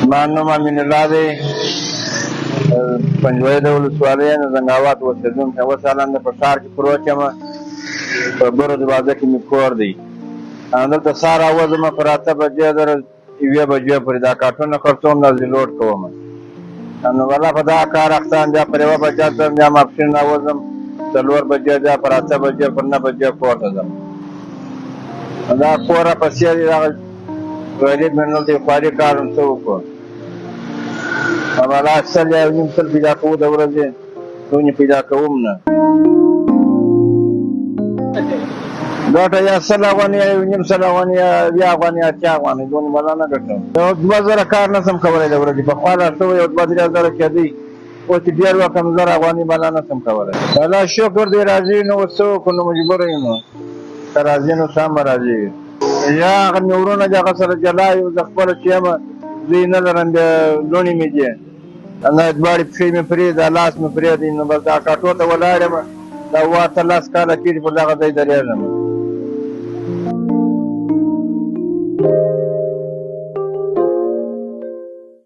زما نوم امین الله دی، پنجوایي د ولسوالۍ یم، د زنګاوات اوسېدونکی. اوس حالا د په ښار کې پروت یم، په برو دروازه کې مې کور دی. دلته سهار راوځم پر 8 بجې تر 1 بجې پورې دا کارټونه خرڅوم، دا لوډ کوم. نو والله په دغه کار اخته یم. بیا پر 1 بجې ځم، بیا ماپښین راوځم 4 بجې، بیا پر 8 بجې پر 9 بجې کور ته ځم. دا کور راپسې دی، دغه ولید مې دلته یو خواري کار هم څه وکړو. والله 100 یا 1.5 پیدا کوو د ورځې، دونې پیدا کوم نه. ګټه یا 100 افغانۍ یا 1.5 افغانۍ یا 20 افغانۍ یا 80 افغانۍ، دونې بلا نه ګټم. یو 2 زره کار نه شم کولی د ورځې. پخوا لا څه یو 2-3 زره کېدی، اوس چې ډېر وکړم 1000 افغانۍ بلا نه شم کولی. الله شکر دی راځي، نو اوس څه وکړو، نو مجبوره یم. که راځي نو څه هم به راځي. یا هغه مې ورونه دي، هغه سره جلا یو. زه خپله چې یم زوی نه لرم، بیا لوڼې مې دي، دواړې پښې مې پرې دا لاس مې پرې دی. نو بس دا کاټو ته ولاړ یم، دا 18 کاله کېږي پر دغه ځای درېږم.